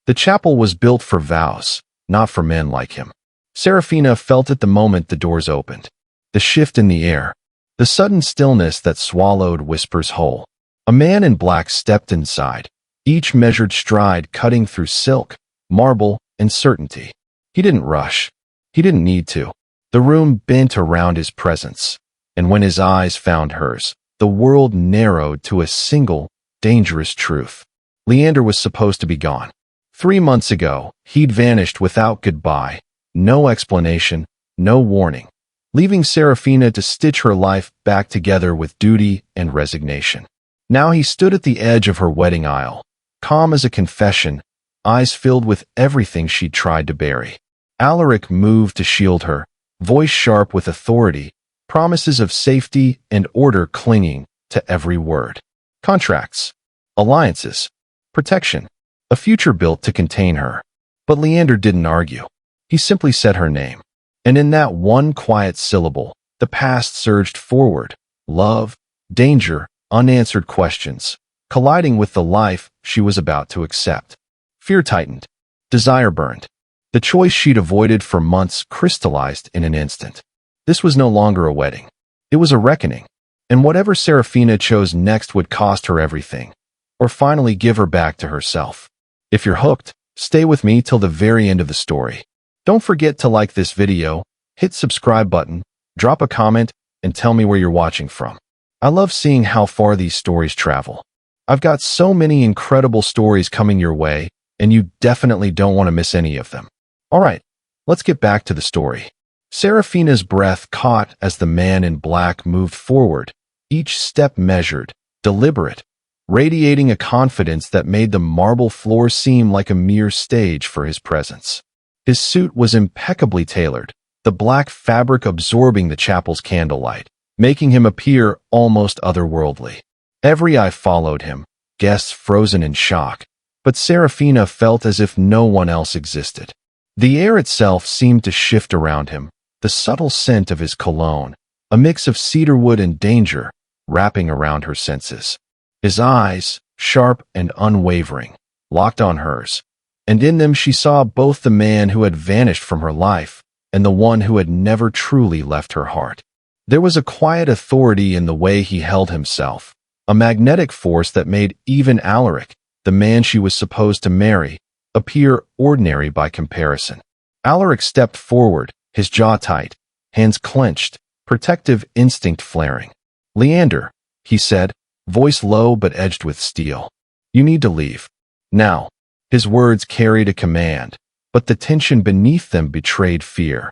The chapel was built for vows, not for men like him. Serafina felt it the moment the doors opened. The shift in the air. The sudden stillness that swallowed Whisper's whole. A man in black stepped inside, each measured stride cutting through silk, marble, and certainty. He didn't rush. He didn't need to. The room bent around his presence, and when his eyes found hers, the world narrowed to a single, dangerous truth. Leander was supposed to be gone. 3 months ago, he'd vanished without goodbye, no explanation, no warning, leaving Serafina to stitch her life back together with duty and resignation. Now he stood at the edge of her wedding aisle, calm as a confession, eyes filled with everything she'd tried to bury. Allaric moved to shield her, voice sharp with authority, promises of safety and order clinging to every word. Contracts, alliances, protection, a future built to contain her. But Leander didn't argue. He simply said her name. And in that one quiet syllable, the past surged forward. Love, danger, unanswered questions, colliding with the life she was about to accept. Fear tightened. Desire burned. The choice she'd avoided for months crystallized in an instant. This was no longer a wedding. It was a reckoning. And whatever Serafina chose next would cost her everything, or finally give her back to herself. If you're hooked, stay with me till the very end of the story. Don't forget to like this video, hit subscribe button, drop a comment, and tell me where you're watching from. I love seeing how far these stories travel. I've got so many incredible stories coming your way, and you definitely don't want to miss any of them. Alright, let's get back to the story. Serafina's breath caught as the man in black moved forward, each step measured, deliberate, radiating a confidence that made the marble floor seem like a mere stage for his presence. His suit was impeccably tailored, the black fabric absorbing the chapel's candlelight, making him appear almost otherworldly. Every eye followed him, guests frozen in shock, but Serafina felt as if no one else existed. The air itself seemed to shift around him, the subtle scent of his cologne, a mix of cedarwood and danger, wrapping around her senses. His eyes, sharp and unwavering, locked on hers, and in them she saw both the man who had vanished from her life and the one who had never truly left her heart. There was a quiet authority in the way he held himself, a magnetic force that made even Allaric, the man she was supposed to marry, appear ordinary by comparison. Allaric stepped forward, his jaw tight, hands clenched, protective instinct flaring. "Leander," he said, voice low but edged with steel. "You need to leave. Now." His words carried a command, but the tension beneath them betrayed fear.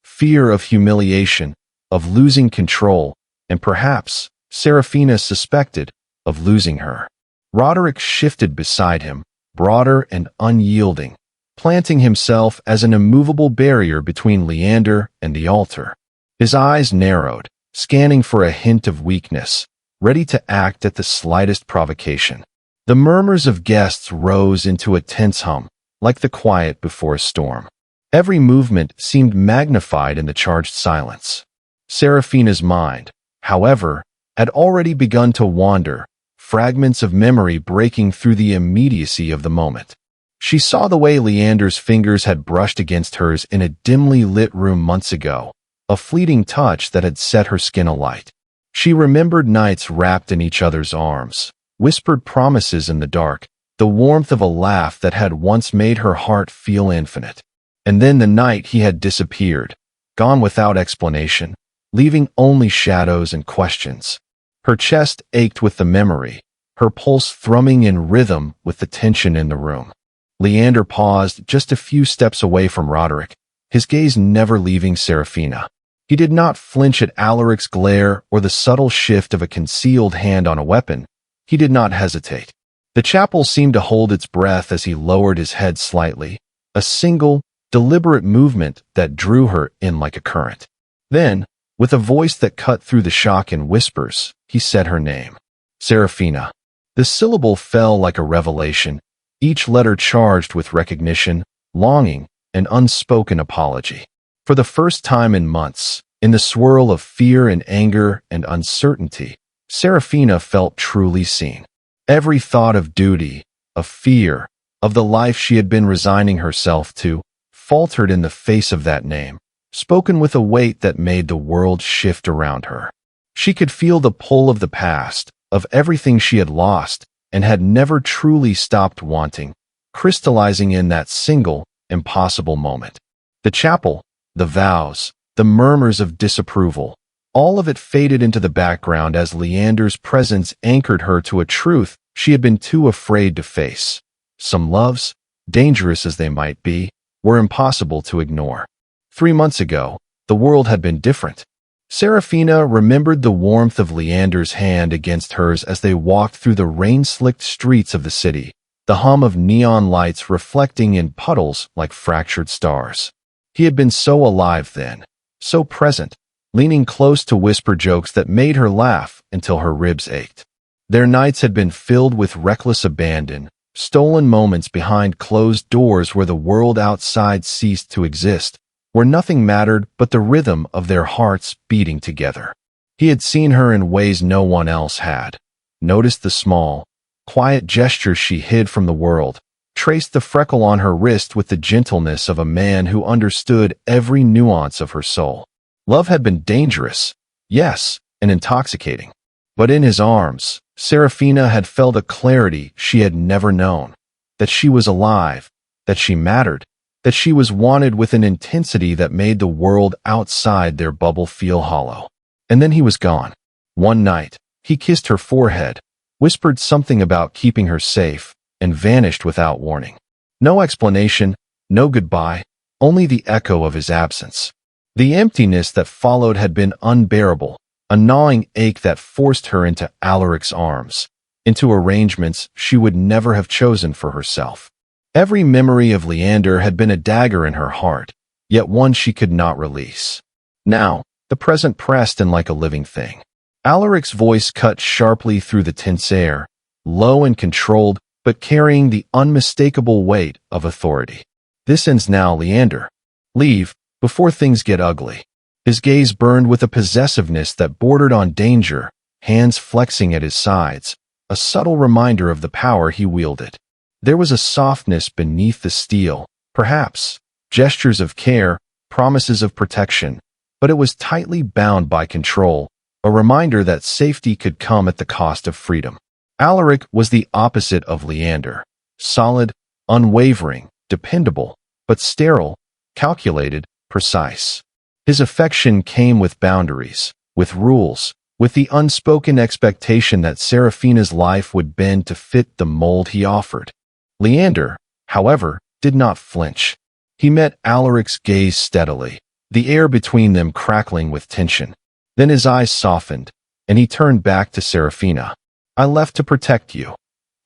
Fear of humiliation, of losing control, and perhaps, Serafina suspected, of losing her. Roderick shifted beside him, broader and unyielding, planting himself as an immovable barrier between Leander and the altar. His eyes narrowed, scanning for a hint of weakness, ready to act at the slightest provocation. The murmurs of guests rose into a tense hum, like the quiet before a storm. Every movement seemed magnified in the charged silence. Serafina's mind, however, had already begun to wander, fragments of memory breaking through the immediacy of the moment. She saw the way Leander's fingers had brushed against hers in a dimly lit room months ago, a fleeting touch that had set her skin alight. She remembered nights wrapped in each other's arms, whispered promises in the dark, the warmth of a laugh that had once made her heart feel infinite. And then the night he had disappeared, gone without explanation, leaving only shadows and questions. Her chest ached with the memory, her pulse thrumming in rhythm with the tension in the room. Leander paused just a few steps away from Roderick, his gaze never leaving Serafina. He did not flinch at Allaric's glare or the subtle shift of a concealed hand on a weapon. He did not hesitate. The chapel seemed to hold its breath as he lowered his head slightly, a single, deliberate movement that drew her in like a current. Then, with a voice that cut through the shock in whispers, he said her name. Serafina. The syllable fell like a revelation, each letter charged with recognition, longing, and unspoken apology. For the first time in months, in the swirl of fear and anger and uncertainty, Serafina felt truly seen. Every thought of duty, of fear, of the life she had been resigning herself to, faltered in the face of that name, spoken with a weight that made the world shift around her. She could feel the pull of the past, of everything she had lost and had never truly stopped wanting, crystallizing in that single, impossible moment. The chapel, the vows, the murmurs of disapproval, all of it faded into the background as Leander's presence anchored her to a truth she had been too afraid to face. Some loves, dangerous as they might be, were impossible to ignore. 3 months ago, the world had been different. Serafina remembered the warmth of Leander's hand against hers as they walked through the rain-slicked streets of the city, the hum of neon lights reflecting in puddles like fractured stars. He had been so alive then, so present, leaning close to whisper jokes that made her laugh until her ribs ached. Their nights had been filled with reckless abandon, stolen moments behind closed doors where the world outside ceased to exist, where nothing mattered but the rhythm of their hearts beating together. He had seen her in ways no one else had, noticed the small, quiet gestures she hid from the world, traced the freckle on her wrist with the gentleness of a man who understood every nuance of her soul. Love had been dangerous, yes, and intoxicating. But in his arms, Serafina had felt a clarity she had never known, that she was alive, that she mattered, that she was wanted with an intensity that made the world outside their bubble feel hollow. And then he was gone. One night, he kissed her forehead, whispered something about keeping her safe, and vanished without warning. No explanation, no goodbye, only the echo of his absence. The emptiness that followed had been unbearable, a gnawing ache that forced her into Allaric's arms, into arrangements she would never have chosen for herself. Every memory of Leander had been a dagger in her heart, yet one she could not release. Now, the present pressed in like a living thing. Allaric's voice cut sharply through the tense air, low and controlled, but carrying the unmistakable weight of authority. This ends now, Leander. Leave, before things get ugly. His gaze burned with a possessiveness that bordered on danger, hands flexing at his sides, a subtle reminder of the power he wielded. There was a softness beneath the steel, perhaps, gestures of care, promises of protection, but it was tightly bound by control, a reminder that safety could come at the cost of freedom. Allaric was the opposite of Leander, solid, unwavering, dependable, but sterile, calculated, precise. His affection came with boundaries, with rules, with the unspoken expectation that Serafina's life would bend to fit the mold he offered. Leander, however, did not flinch. He met Allaric's gaze steadily, the air between them crackling with tension. Then his eyes softened, and he turned back to Serafina. "I left to protect you,"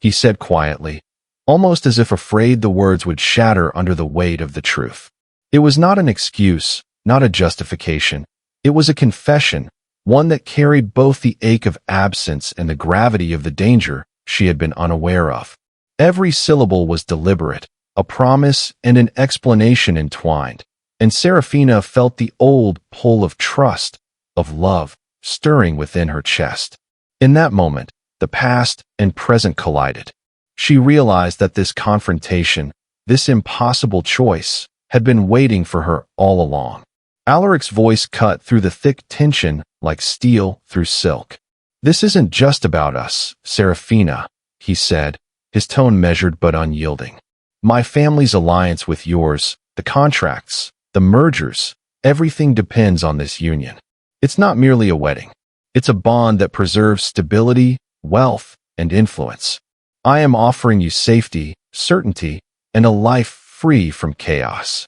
he said quietly, almost as if afraid the words would shatter under the weight of the truth. It was not an excuse, not a justification. It was a confession, one that carried both the ache of absence and the gravity of the danger she had been unaware of. Every syllable was deliberate, a promise and an explanation entwined, and Serafina felt the old pull of trust, of love, stirring within her chest. In that moment, the past and present collided. She realized that this confrontation, this impossible choice, had been waiting for her all along. Allaric's voice cut through the thick tension like steel through silk. "This isn't just about us, Serafina," he said, his tone measured but unyielding. "My family's alliance with yours, the contracts, the mergers, everything depends on this union. It's not merely a wedding. It's a bond that preserves stability, wealth, and influence. I am offering you safety, certainty, and a life free from chaos."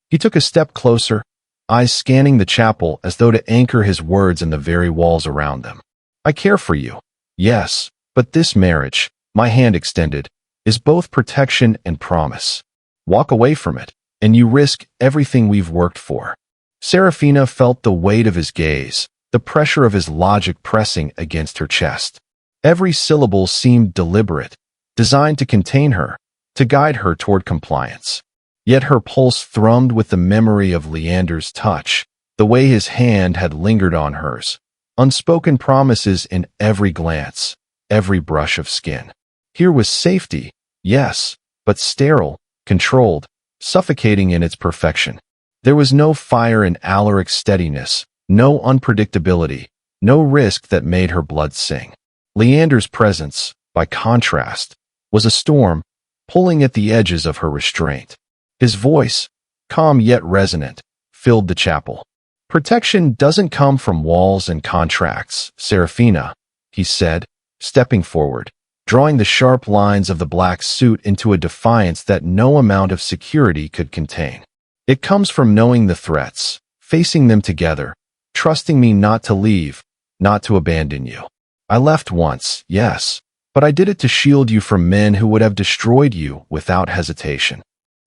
He took a step closer, eyes scanning the chapel as though to anchor his words in the very walls around them. "I care for you, yes, but this marriage, my hand extended, is both protection and promise. Walk away from it, and you risk everything we've worked for." Serafina felt the weight of his gaze, the pressure of his logic pressing against her chest. Every syllable seemed deliberate, designed to contain her, to guide her toward compliance. Yet her pulse thrummed with the memory of Leander's touch, the way his hand had lingered on hers, unspoken promises in every glance, every brush of skin. Here was safety, yes, but sterile, controlled, suffocating in its perfection. There was no fire in Allaric's steadiness, no unpredictability, no risk that made her blood sing. Leander's presence, by contrast, was a storm, pulling at the edges of her restraint. His voice, calm yet resonant, filled the chapel. "Protection doesn't come from walls and contracts, Serafina," he said, stepping forward, drawing the sharp lines of the black suit into a defiance that no amount of security could contain. "It comes from knowing the threats, facing them together, trusting me not to leave, not to abandon you. I left once, yes, but I did it to shield you from men who would have destroyed you without hesitation."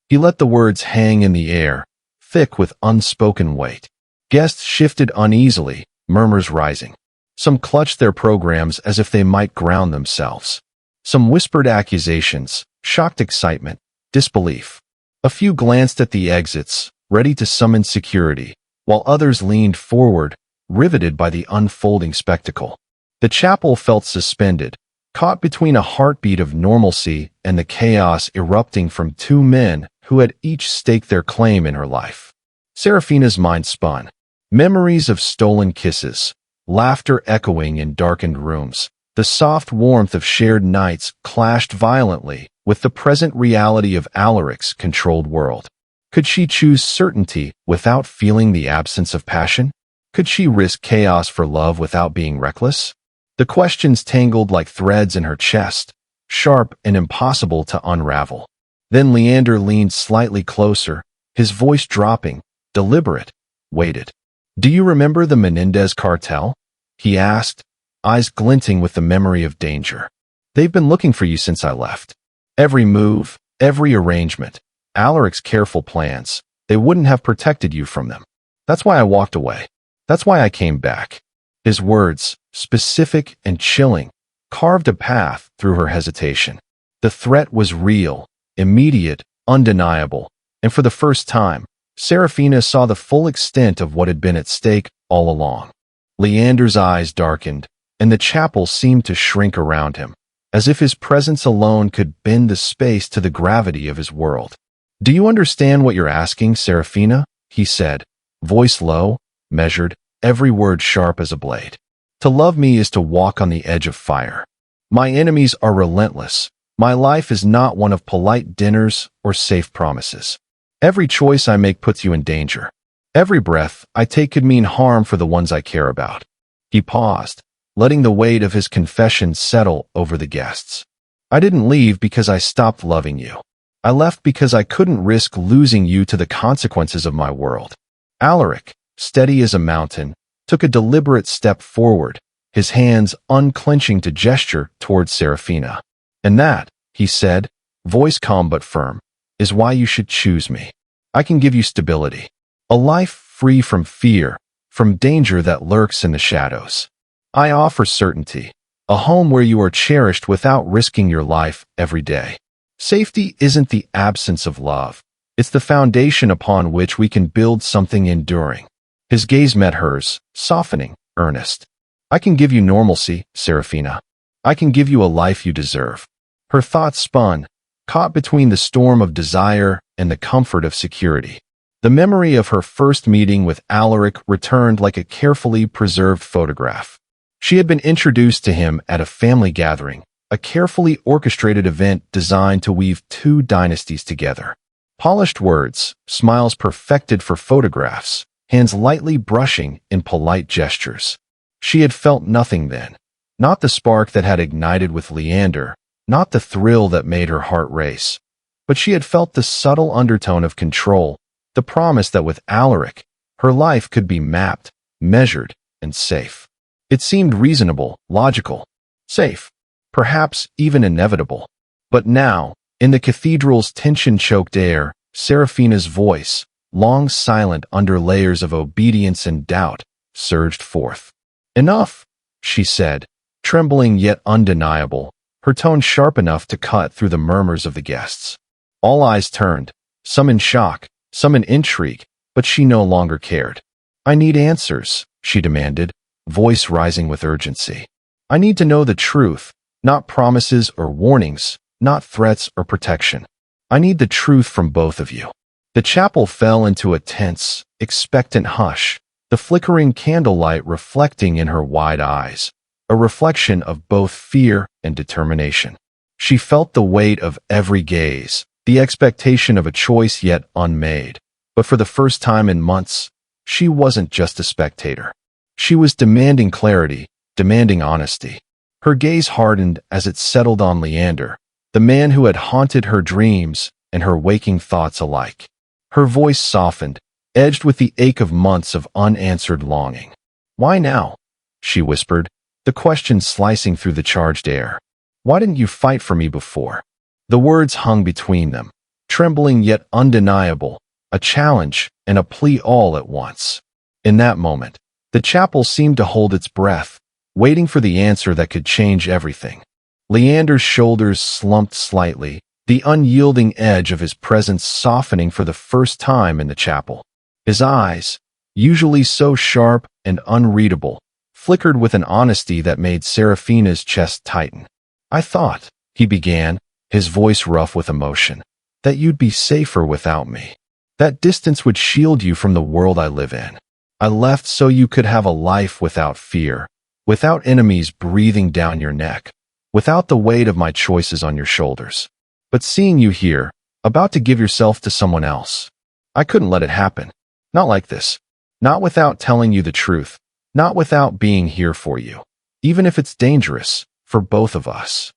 He let the words hang in the air, thick with unspoken weight. Guests shifted uneasily, murmurs rising. Some clutched their programs as if they might ground themselves. Some whispered accusations, shocked excitement, disbelief. A few glanced at the exits, ready to summon security, while others leaned forward, riveted by the unfolding spectacle. The chapel felt suspended, caught between a heartbeat of normalcy and the chaos erupting from two men who had each staked their claim in her life. Serafina's mind spun. Memories of stolen kisses, laughter echoing in darkened rooms, the soft warmth of shared nights clashed violently with the present reality of Allaric's controlled world. Could she choose certainty without feeling the absence of passion? Could she risk chaos for love without being reckless? The questions tangled like threads in her chest, sharp and impossible to unravel. Then Leander leaned slightly closer, his voice dropping, deliberate, waited. "Do you remember the Menendez cartel?" he asked, eyes glinting with the memory of danger. "They've been looking for you since I left. Every move, every arrangement, Allaric's careful plans, they wouldn't have protected you from them. That's why I walked away. That's why I came back." His words, specific and chilling, carved a path through her hesitation. The threat was real, immediate, undeniable, and for the first time, Serafina saw the full extent of what had been at stake all along. Leander's eyes darkened, and the chapel seemed to shrink around him, as if his presence alone could bend the space to the gravity of his world. "Do you understand what you're asking, Serafina?" he said, voice low, measured, every word sharp as a blade. "To love me is to walk on the edge of fire. My enemies are relentless. My life is not one of polite dinners or safe promises. Every choice I make puts you in danger. Every breath I take could mean harm for the ones I care about." He paused, letting the weight of his confession settle over the guests. "I didn't leave because I stopped loving you. I left because I couldn't risk losing you to the consequences of my world." Allaric, steady as a mountain, took a deliberate step forward, his hands unclenching to gesture towards Serafina. "And that," he said, voice calm but firm, "is why you should choose me. I can give you stability. A life free from fear, from danger that lurks in the shadows. I offer certainty, a home where you are cherished without risking your life every day. Safety isn't the absence of love. It's the foundation upon which we can build something enduring." His gaze met hers, softening, earnest. "I can give you normalcy, Serafina. I can give you a life you deserve." Her thoughts spun, caught between the storm of desire and the comfort of security. The memory of her first meeting with Allaric returned like a carefully preserved photograph. She had been introduced to him at a family gathering, a carefully orchestrated event designed to weave two dynasties together. Polished words, smiles perfected for photographs, hands lightly brushing in polite gestures. She had felt nothing then. Not the spark that had ignited with Leander, not the thrill that made her heart race. But she had felt the subtle undertone of control, the promise that with Allaric, her life could be mapped, measured, and safe. It seemed reasonable, logical, safe, perhaps even inevitable. But now, in the cathedral's tension-choked air, Serafina's voice, long silent under layers of obedience and doubt, surged forth. "Enough," she said, trembling yet undeniable, her tone sharp enough to cut through the murmurs of the guests. All eyes turned, some in shock, some in intrigue, but she no longer cared. "I need answers," she demanded, voice rising with urgency. "I need to know the truth, not promises or warnings, not threats or protection. I need the truth from both of you." The chapel fell into a tense, expectant hush, the flickering candlelight reflecting in her wide eyes, a reflection of both fear and determination. She felt the weight of every gaze, the expectation of a choice yet unmade. But for the first time in months, she wasn't just a spectator. She was demanding clarity, demanding honesty. Her gaze hardened as it settled on Leander, the man who had haunted her dreams and her waking thoughts alike. Her voice softened, edged with the ache of months of unanswered longing. "Why now?" she whispered, the question slicing through the charged air. "Why didn't you fight for me before?" The words hung between them, trembling yet undeniable, a challenge and a plea all at once. In that moment, the chapel seemed to hold its breath, waiting for the answer that could change everything. Leander's shoulders slumped slightly, the unyielding edge of his presence softening for the first time in the chapel. His eyes, usually so sharp and unreadable, flickered with an honesty that made Serafina's chest tighten. "I thought," he began, his voice rough with emotion, "that you'd be safer without me. That distance would shield you from the world I live in. I left so you could have a life without fear, without enemies breathing down your neck, without the weight of my choices on your shoulders. But seeing you here, about to give yourself to someone else, I couldn't let it happen. Not like this. Not without telling you the truth. Not without being here for you. Even if it's dangerous, for both of us."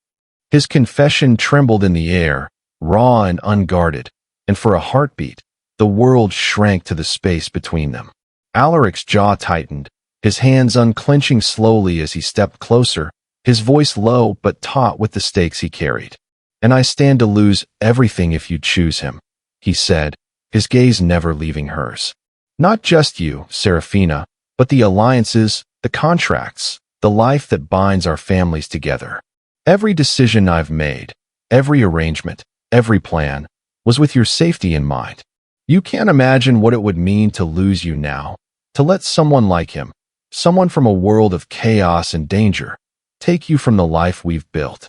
His confession trembled in the air, raw and unguarded, and for a heartbeat, the world shrank to the space between them. Allaric's jaw tightened, his hands unclenching slowly as he stepped closer, his voice low but taut with the stakes he carried. "And I stand to lose everything if you choose him," he said, his gaze never leaving hers. "Not just you, Serafina, but the alliances, the contracts, the life that binds our families together. Every decision I've made, every arrangement, every plan, was with your safety in mind. You can't imagine what it would mean to lose you now, to let someone like him, someone from a world of chaos and danger, take you from the life we've built."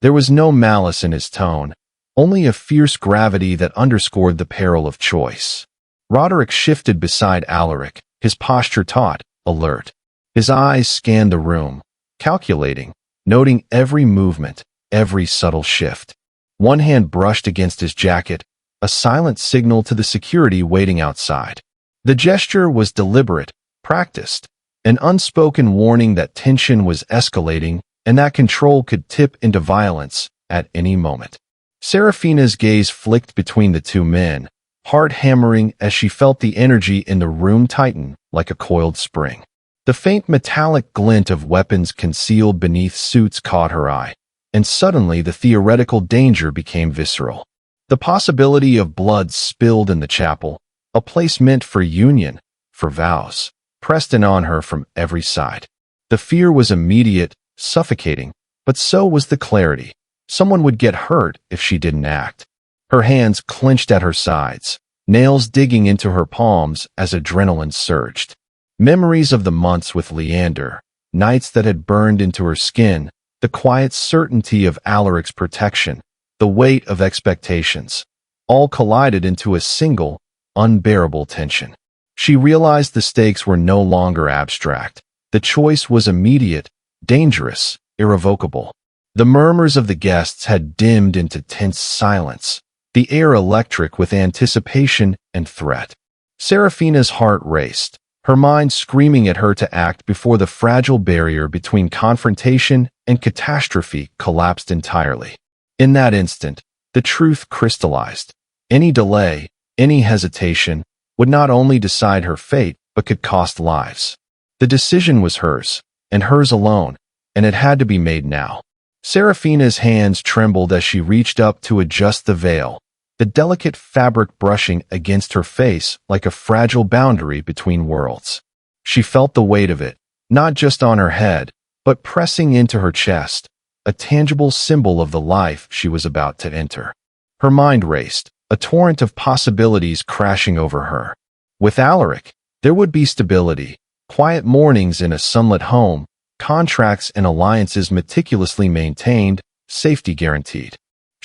There was no malice in his tone, only a fierce gravity that underscored the peril of choice. Roderick shifted beside Allaric, his posture taut, alert. His eyes scanned the room, calculating, noting every movement, every subtle shift. One hand brushed against his jacket, a silent signal to the security waiting outside. The gesture was deliberate, practiced, an unspoken warning that tension was escalating and that control could tip into violence at any moment. Serafina's gaze flicked between the two men, heart hammering as she felt the energy in the room tighten like a coiled spring. The faint metallic glint of weapons concealed beneath suits caught her eye, and suddenly the theoretical danger became visceral. The possibility of blood spilled in the chapel, a place meant for union, for vows, pressed in on her from every side. The fear was immediate, suffocating, but so was the clarity. Someone would get hurt if she didn't act. Her hands clenched at her sides, nails digging into her palms as adrenaline surged. Memories of the months with Leander, nights that had burned into her skin, the quiet certainty of Allaric's protection, the weight of expectations, all collided into a single, unbearable tension. She realized the stakes were no longer abstract. The choice was immediate, dangerous, irrevocable. The murmurs of the guests had dimmed into tense silence, the air electric with anticipation and threat. Serafina's heart raced, her mind screaming at her to act before the fragile barrier between confrontation and catastrophe collapsed entirely. In that instant, the truth crystallized. Any delay, any hesitation, would not only decide her fate, but could cost lives. The decision was hers, and hers alone, and it had to be made now. Serafina's hands trembled as she reached up to adjust the veil, the delicate fabric brushing against her face like a fragile boundary between worlds. She felt the weight of it, not just on her head, but pressing into her chest, a tangible symbol of the life she was about to enter. Her mind raced, a torrent of possibilities crashing over her. With Allaric, there would be stability, quiet mornings in a sunlit home, contracts and alliances meticulously maintained, safety guaranteed.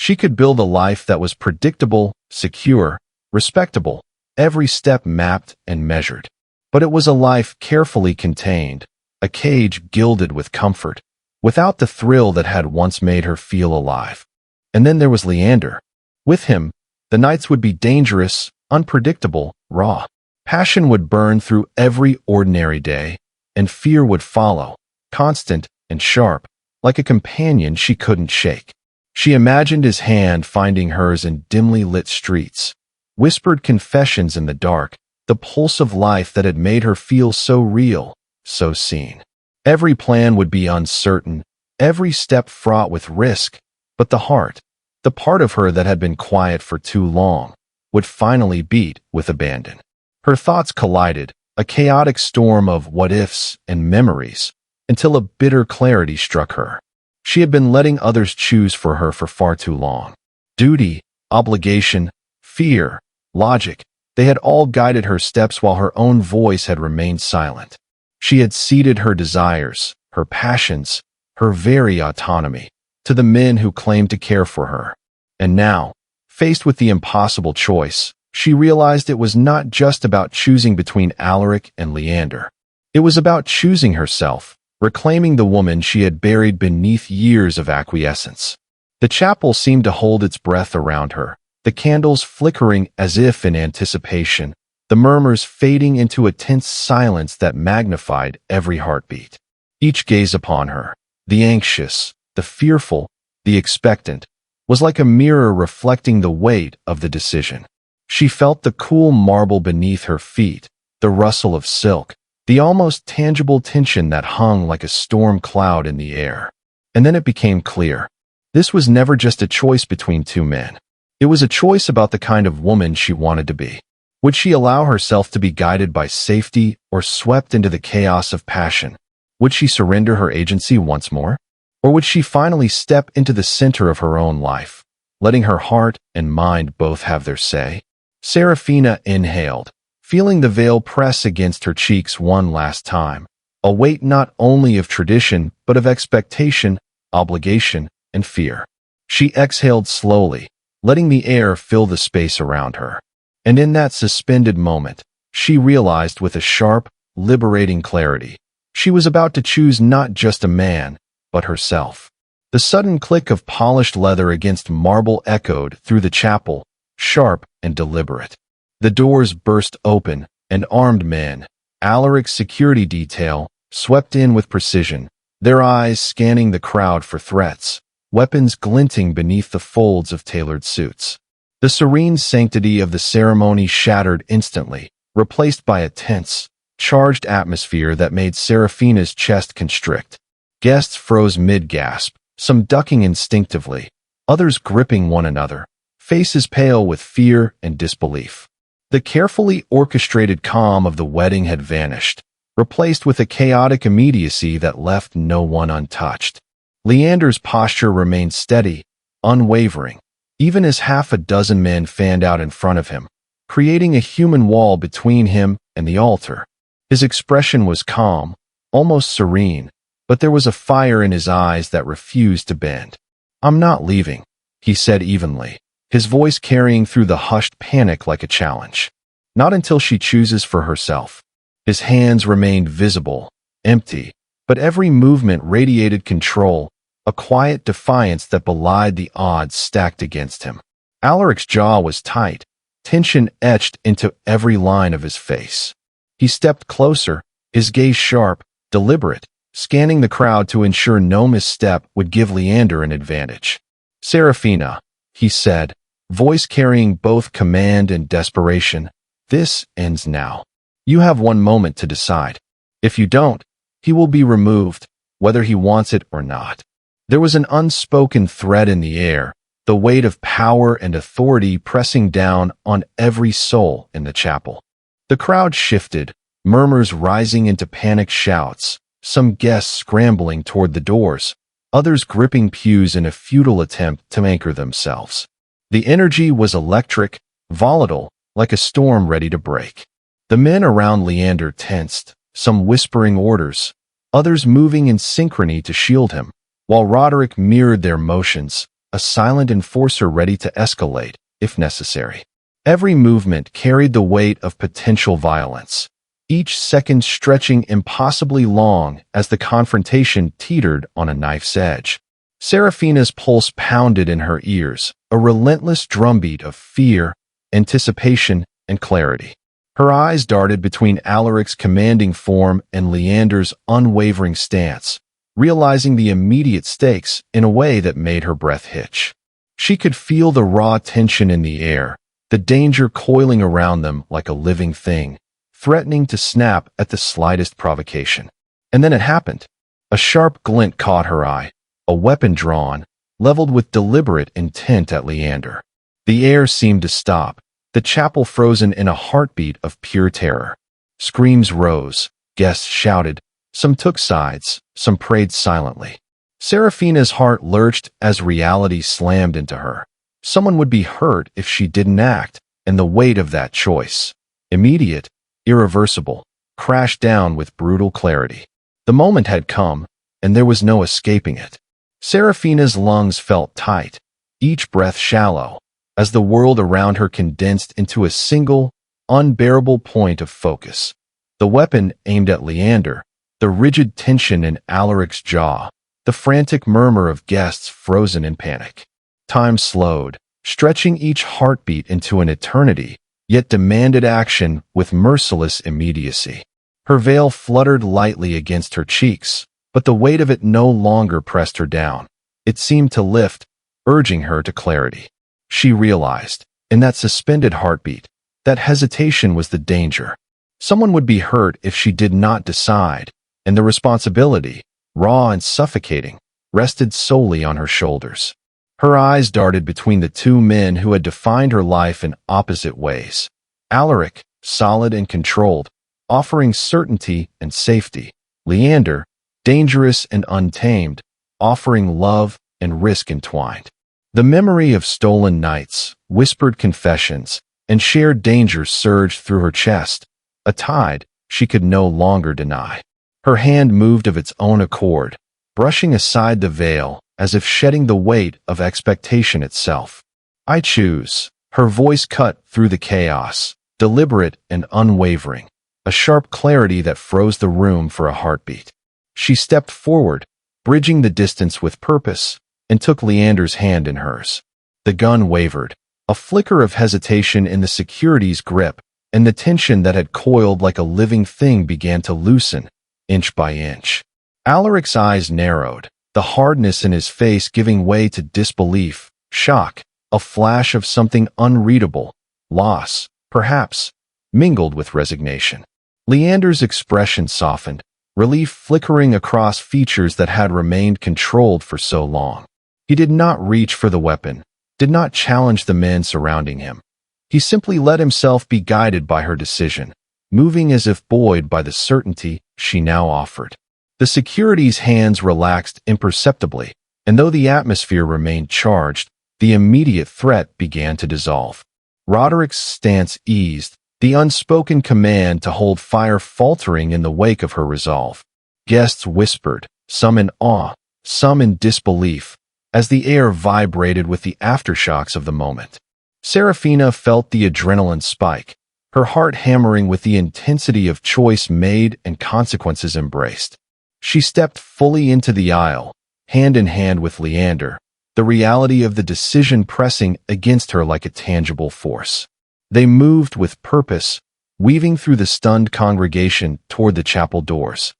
She could build a life that was predictable, secure, respectable, every step mapped and measured. But it was a life carefully contained, a cage gilded with comfort, without the thrill that had once made her feel alive. And then there was Leander. With him, the nights would be dangerous, unpredictable, raw. Passion would burn through every ordinary day, and fear would follow, constant and sharp, like a companion she couldn't shake. She imagined his hand finding hers in dimly lit streets, whispered confessions in the dark, the pulse of life that had made her feel so real, so seen. Every plan would be uncertain, every step fraught with risk, but the heart, the part of her that had been quiet for too long, would finally beat with abandon. Her thoughts collided, a chaotic storm of what-ifs and memories, until a bitter clarity struck her. She had been letting others choose for her for far too long. Duty, obligation, fear, logic, they had all guided her steps while her own voice had remained silent. She had ceded her desires, her passions, her very autonomy, to the men who claimed to care for her. And now, faced with the impossible choice, she realized it was not just about choosing between Allaric and Leander. It was about choosing herself, reclaiming the woman she had buried beneath years of acquiescence. The chapel seemed to hold its breath around her, the candles flickering as if in anticipation, the murmurs fading into a tense silence that magnified every heartbeat. Each gaze upon her, the anxious, the fearful, the expectant, was like a mirror reflecting the weight of the decision. She felt the cool marble beneath her feet, the rustle of silk, the almost tangible tension that hung like a storm cloud in the air. And then it became clear. This was never just a choice between two men. It was a choice about the kind of woman she wanted to be. Would she allow herself to be guided by safety or swept into the chaos of passion? Would she surrender her agency once more? Or would she finally step into the center of her own life, letting her heart and mind both have their say? Serafina inhaled, feeling the veil press against her cheeks one last time, a weight not only of tradition but of expectation, obligation, and fear. She exhaled slowly, letting the air fill the space around her. And in that suspended moment, she realized with a sharp, liberating clarity, she was about to choose not just a man, but herself. The sudden click of polished leather against marble echoed through the chapel, sharp and deliberate. The doors burst open, and armed men, Allaric's security detail, swept in with precision, their eyes scanning the crowd for threats, weapons glinting beneath the folds of tailored suits. The serene sanctity of the ceremony shattered instantly, replaced by a tense, charged atmosphere that made Serafina's chest constrict. Guests froze mid-gasp, some ducking instinctively, others gripping one another, faces pale with fear and disbelief. The carefully orchestrated calm of the wedding had vanished, replaced with a chaotic immediacy that left no one untouched. Leander's posture remained steady, unwavering, even as half a dozen men fanned out in front of him, creating a human wall between him and the altar. His expression was calm, almost serene, but there was a fire in his eyes that refused to bend. "I'm not leaving," he said evenly, his voice carrying through the hushed panic like a challenge. "Not until she chooses for herself." His hands remained visible, empty, but every movement radiated control, a quiet defiance that belied the odds stacked against him. Allaric's jaw was tight, tension etched into every line of his face. He stepped closer, his gaze sharp, deliberate, scanning the crowd to ensure no misstep would give Leander an advantage. "Serafina," he said, voice carrying both command and desperation, "this ends now. You have one moment to decide. If you don't, he will be removed, whether he wants it or not." There was an unspoken threat in the air, the weight of power and authority pressing down on every soul in the chapel. The crowd shifted, murmurs rising into panicked shouts, some guests scrambling toward the doors, others gripping pews in a futile attempt to anchor themselves. The energy was electric, volatile, like a storm ready to break. The men around Leander tensed, some whispering orders, others moving in synchrony to shield him, while Roderick mirrored their motions, a silent enforcer ready to escalate, if necessary. Every movement carried the weight of potential violence, each second stretching impossibly long as the confrontation teetered on a knife's edge. Serafina's pulse pounded in her ears, a relentless drumbeat of fear, anticipation, and clarity. Her eyes darted between Allaric's commanding form and Leander's unwavering stance, realizing the immediate stakes in a way that made her breath hitch. She could feel the raw tension in the air, the danger coiling around them like a living thing, threatening to snap at the slightest provocation. And then it happened. A sharp glint caught her eye, a weapon drawn, leveled with deliberate intent at Leander. The air seemed to stop, the chapel frozen in a heartbeat of pure terror. Screams rose, guests shouted, some took sides, some prayed silently. Serafina's heart lurched as reality slammed into her. Someone would be hurt if she didn't act, and the weight of that choice, immediate, irreversible, crashed down with brutal clarity. The moment had come, and there was no escaping it. Serafina's lungs felt tight, each breath shallow, as the world around her condensed into a single, unbearable point of focus. The weapon aimed at Leander, the rigid tension in Allaric's jaw, the frantic murmur of guests frozen in panic. Time slowed, stretching each heartbeat into an eternity, yet demanded action with merciless immediacy. Her veil fluttered lightly against her cheeks, but the weight of it no longer pressed her down. It seemed to lift, urging her to clarity. She realized, in that suspended heartbeat, that hesitation was the danger. Someone would be hurt if she did not decide, and the responsibility, raw and suffocating, rested solely on her shoulders. Her eyes darted between the two men who had defined her life in opposite ways. Allaric, solid and controlled, offering certainty and safety. Leander, dangerous and untamed, offering love and risk entwined. The memory of stolen nights, whispered confessions, and shared dangers surged through her chest, a tide she could no longer deny. Her hand moved of its own accord, brushing aside the veil as if shedding the weight of expectation itself. I choose. Her voice cut through the chaos, deliberate and unwavering, a sharp clarity that froze the room for a heartbeat. She stepped forward, bridging the distance with purpose, and took Leander's hand in hers. The gun wavered, a flicker of hesitation in the security's grip, and the tension that had coiled like a living thing began to loosen, inch by inch. Allaric's eyes narrowed, the hardness in his face giving way to disbelief, shock, a flash of something unreadable, loss, perhaps, mingled with resignation. Leander's expression softened, relief flickering across features that had remained controlled for so long. He did not reach for the weapon, did not challenge the men surrounding him. He simply let himself be guided by her decision, moving as if buoyed by the certainty she now offered. The security's hands relaxed imperceptibly, and though the atmosphere remained charged, the immediate threat began to dissolve. Roderick's stance eased, the unspoken command to hold fire faltering in the wake of her resolve. Guests whispered, some in awe, some in disbelief, as the air vibrated with the aftershocks of the moment. Serafina felt the adrenaline spike, her heart hammering with the intensity of choice made and consequences embraced. She stepped fully into the aisle, hand in hand with Leander, the reality of the decision pressing against her like a tangible force. They moved with purpose, weaving through the stunned congregation toward the chapel doors.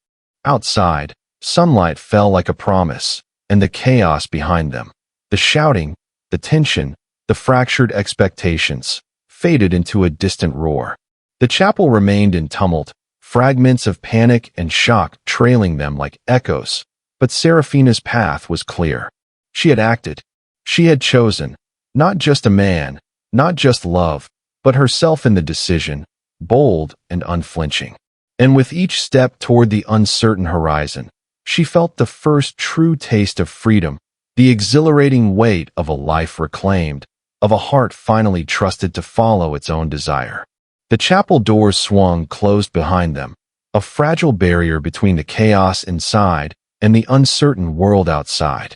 Outside, sunlight fell like a promise, and the chaos behind them, the shouting, the tension, the fractured expectations, faded into a distant roar. The chapel remained in tumult, fragments of panic and shock trailing them like echoes, but Serafina's path was clear. She had acted. She had chosen, not just a man, not just love, but herself in the decision, bold and unflinching. And with each step toward the uncertain horizon, she felt the first true taste of freedom, the exhilarating weight of a life reclaimed, of a heart finally trusted to follow its own desire. The chapel doors swung closed behind them, a fragile barrier between the chaos inside and the uncertain world outside.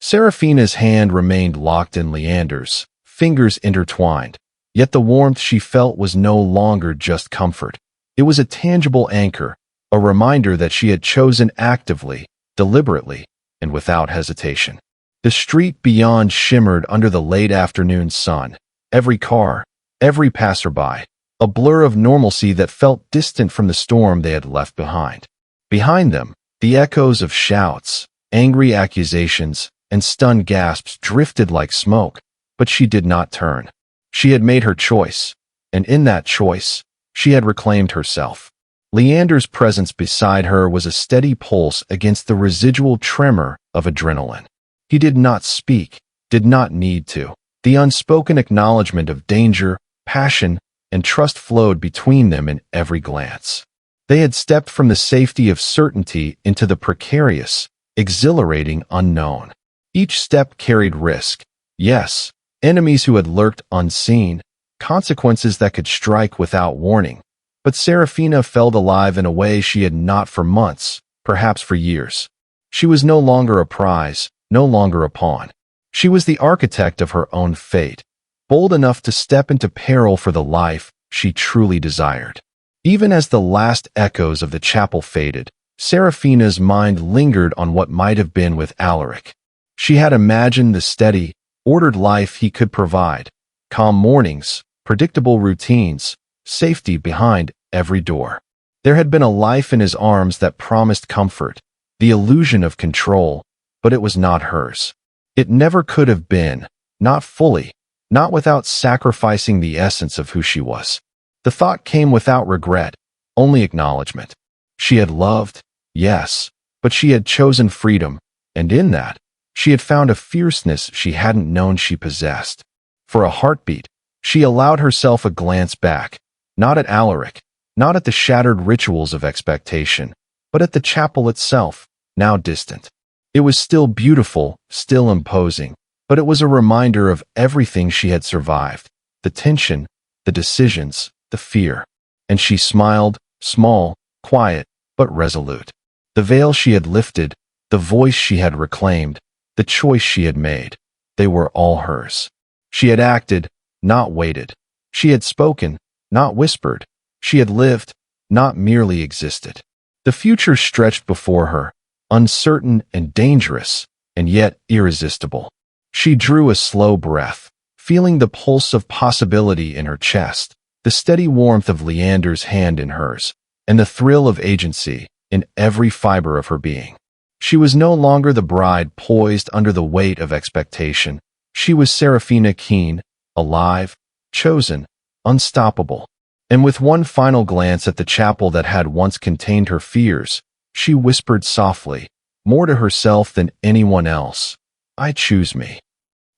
Serafina's hand remained locked in Leander's, fingers intertwined, yet the warmth she felt was no longer just comfort. It was a tangible anchor, a reminder that she had chosen actively, deliberately, and without hesitation. The street beyond shimmered under the late afternoon sun, every car, every passerby, a blur of normalcy that felt distant from the storm they had left behind. Behind them, the echoes of shouts, angry accusations, and stunned gasps drifted like smoke, but she did not turn. She had made her choice, and in that choice, she had reclaimed herself. Leander's presence beside her was a steady pulse against the residual tremor of adrenaline. He did not speak, did not need to. The unspoken acknowledgement of danger, passion, and trust flowed between them in every glance. They had stepped from the safety of certainty into the precarious, exhilarating unknown. Each step carried risk. Yes, enemies who had lurked unseen, consequences that could strike without warning. But Serafina felt alive in a way she had not for months, perhaps for years. She was no longer a prize, no longer a pawn. She was the architect of her own fate, bold enough to step into peril for the life she truly desired. Even as the last echoes of the chapel faded, Serafina's mind lingered on what might have been with Allaric. She had imagined the steady, ordered life he could provide, calm mornings, predictable routines, safety behind every door. There had been a life in his arms that promised comfort, the illusion of control, but it was not hers. It never could have been, not fully, not without sacrificing the essence of who she was. The thought came without regret, only acknowledgement. She had loved, yes, but she had chosen freedom, and in that, she had found a fierceness she hadn't known she possessed. For a heartbeat, she allowed herself a glance back, not at Allaric, not at the shattered rituals of expectation, but at the chapel itself, now distant. It was still beautiful, still imposing, but it was a reminder of everything she had survived, the tension, the decisions, the fear. And she smiled, small, quiet, but resolute. The veil she had lifted, the voice she had reclaimed, the choice she had made, they were all hers. She had acted, not waited. She had spoken, not whispered. She had lived, not merely existed. The future stretched before her, uncertain and dangerous, and yet irresistible. She drew a slow breath, feeling the pulse of possibility in her chest, the steady warmth of Leander's hand in hers, and the thrill of agency in every fiber of her being. She was no longer the bride poised under the weight of expectation. She was Serafina keen, alive, chosen, unstoppable. And with one final glance at the chapel that had once contained her fears, she whispered softly, more to herself than anyone else, "I choose me."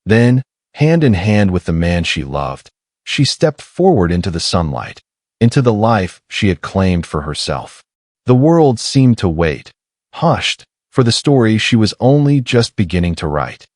Then, hand in hand with the man she loved, she stepped forward into the sunlight, into the life she had claimed for herself. The world seemed to wait, hushed, for the story she was only just beginning to write.